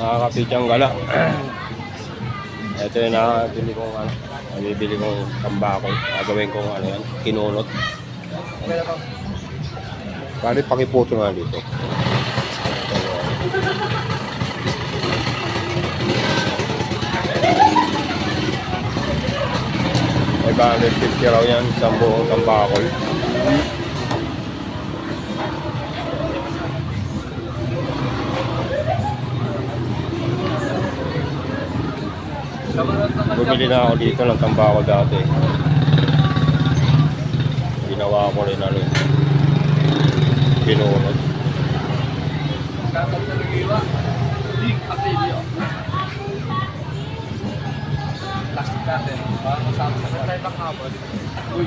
Nakakapitsang gala. Ito yung nakabili kong ano, nabibili kong tambakol. Gagawin kong ano yan, kinunot. Pare, pakiputo nga dito. May 150 raw yan, isang buong tambakol. Bumili na ako dito ng tambakol dati. Ginawa ko rin ano, pinunod. Plastic natin. Masama sa tayo pang hapon. Uy.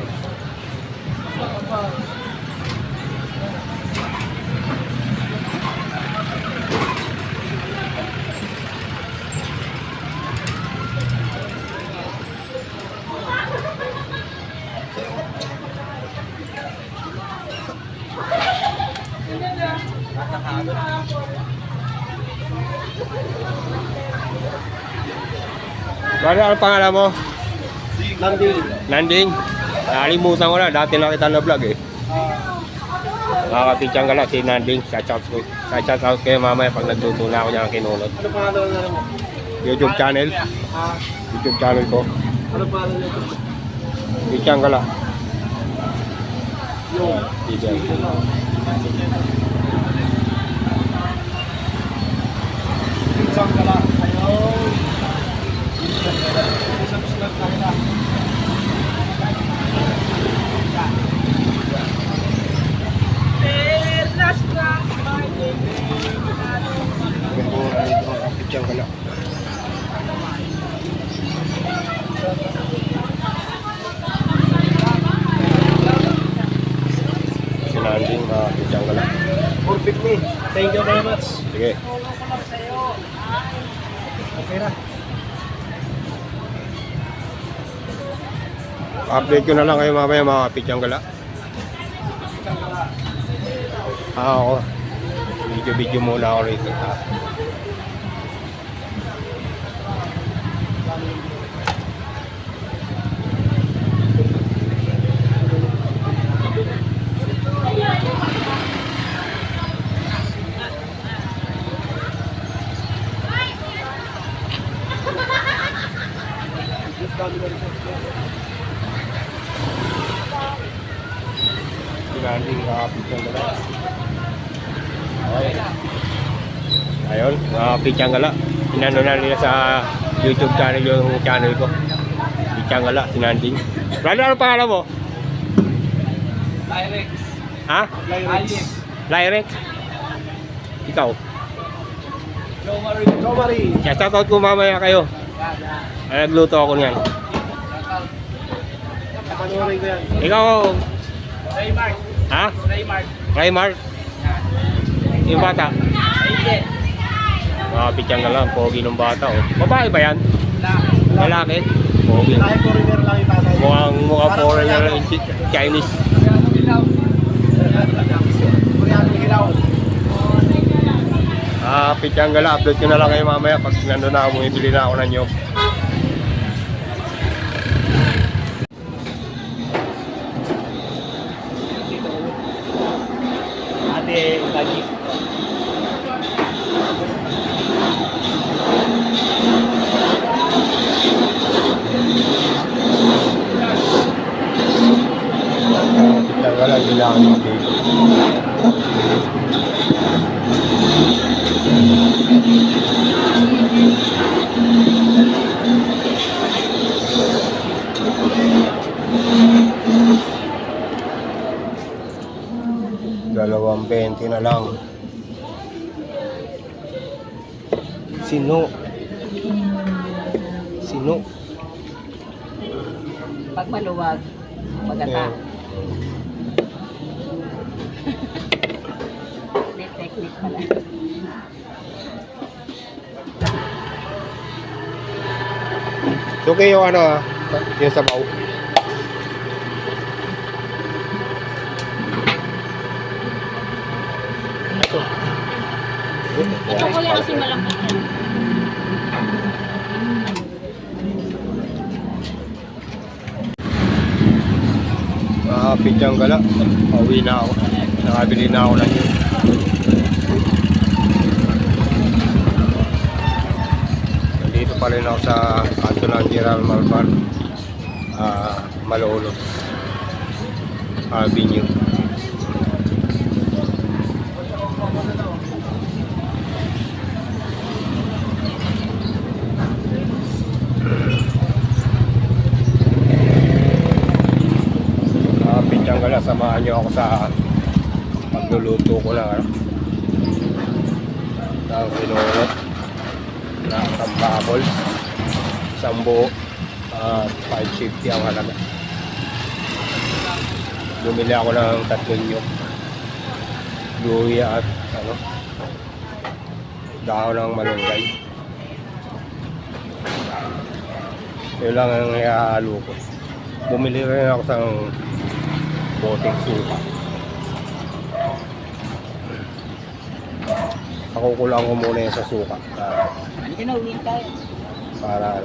Ano pangalan mo? Landing. Landing? Nakalimutan ko na, dati nakita na vlog eh. Nakakapitsang gala si Landing, shout out kayo mamaya pag nagtuto na ako niya ng kinunot. Ano pangalan na mo? YouTube channel. YouTube channel ko. Ano pangalan nito? Pitsang gala. Yung. Isang gala. Ayaw. Subscribe na kita. Pitsang gala. Si Landing, pitsang gala. 450. Thank you very much. Sige. Okay na. Update ko na lang kayo mamaya mga pitsang gala. Ako. Video muna ako rito. Landing, pitsang gala. Okay. Ayun, pitsang gala. Inano na nila sa YouTube channel yung channel ko. Pitsang gala, sinanding. Brother, ano pangalan mo? Lyrex. Ha? Lyrex. Lyrex? Ikaw? Jomari. Shout out ko mamaya kayo. Nagluto ako niyan. Panurin ko yan. Ikaw? Raymark. Ha? Raymark. Raymark? Yung bata? Aiden. Pitsang gala, pogi ng bata. Oh. Babae ba yan? Lalaki? Pogi. Dahil foreigner lang yung tatay. Mukhang foreigner lang yung Chinese. Koreanong hilaw. Pitsang gala, upload ko na lang kayo mamaya pag nandun na ako, bumibili na ako ng nyog. Ate, lagi. Pitsang gala, bilangan yung dito. $2.20 na lang. Sino? Pag maluwag, magata. May technique pala. Okay yung ano, yung sabaw. Ito ko lang kasi malambot yan. Pityang gala. Pauwi na ako. Nakabili na ako ng yun. Nandito pa rin ako sa kanto ng General Malvar. Malolos Avenue. Pityang gala, samahan nyo ako sa pagluluto ko ng ng sinulot na tambakol, isang buo, 550 ang halaga. Bumili ako ng 3 nyog, luya at dahon ng malunggay. Yun lang ang ihalo ko. Bumili rin ako sa boteng suka. Pakukulang ko muna yan sa suka. Hindi na, uwi tayo. Para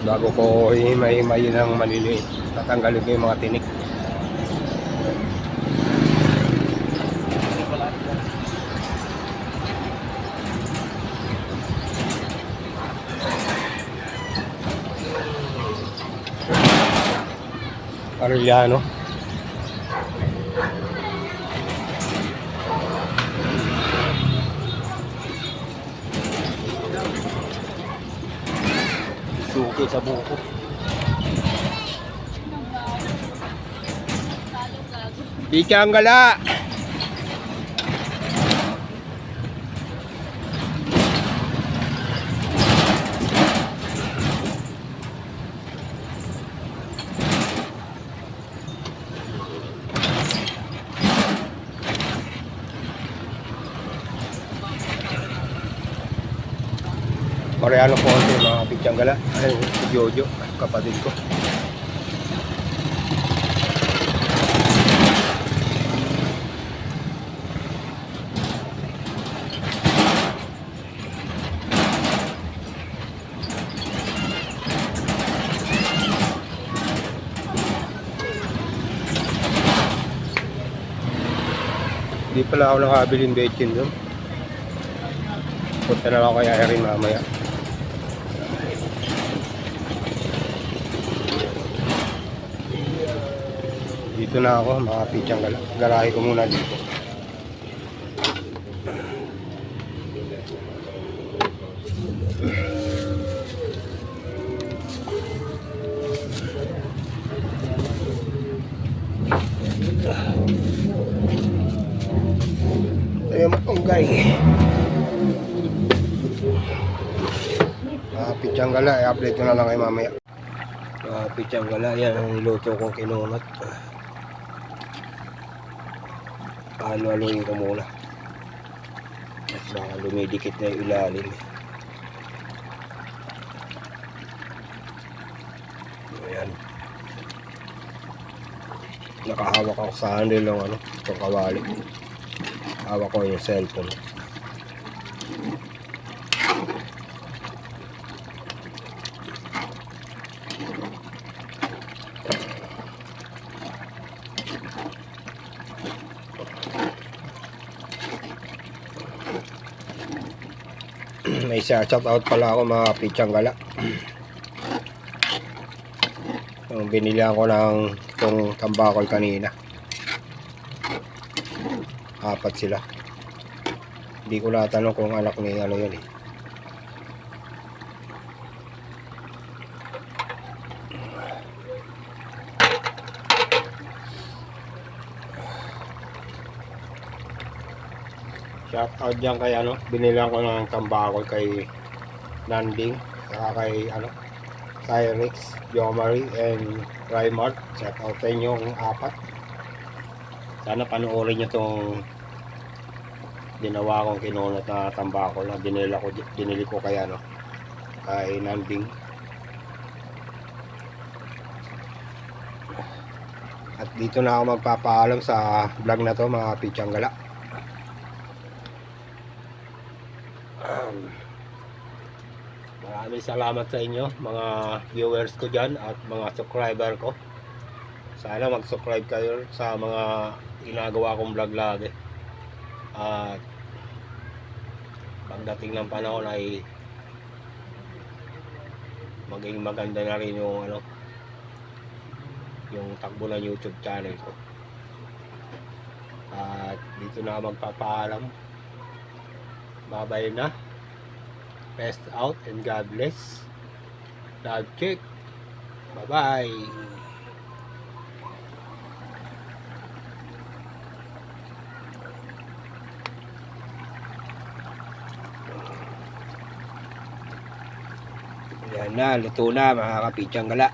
bago ko himay-himay ng maliliit, tatanggalin ko yung mga tinik. Arellano. Suki sa buko. Pityang gala. Mariano Ponte, mga pityang gala. Ay, si Jojo, kapatid ko. Hindi pala ako nakabiling bechin doon. Punta na ako kay Irene mamaya. Dito na ako, mga pityang gala. Garahe ko muna dito. Tayo matunggay. Mga pityang gala, i-update ko na lang kayo mamaya. Mga pityang gala, yan ang niluto kong kinunot. Halo-haloin ko muna at baka lumidikit na yung ilalim. Ayan, nakahawak ako sa handle ng itong kawali. Hawak ko yung cellphone. May shout out pala ako, mga pityang gala. Binilihan ko ng itong tambakol kanina. 4 sila. Hindi ko natanong kung anak ni yun eh. Shout out dyan kay binilang ko ng tambakol kay Nanding, saka kay Cyrix, Jomari, and Rymart. Shout out sa inyong 4. Sana panoorin nyo itong ginawa kong kinunot na tambakol na binili ko kay kay Nanding. At dito na ako magpapaalam sa vlog na to, mga pityang gala. Maraming salamat sa inyo, mga viewers ko dyan at mga subscriber ko. Sana mag-subscribe kayo sa mga ginagawa kong vlog lagi. At pagdating ng panahon ay maging maganda na rin yung yung takbo ng YouTube channel ko. At dito na magpapaalam. Bye-bye na. Peace out and God bless. Love check. Bye-bye. Yan na, luto na mga kapitsang gala.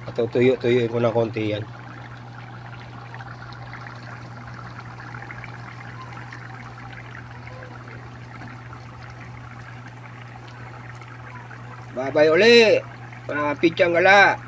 Patutuyo-tuyuin ko ng konti yan. Bye-bye uli mga kapitsang gala.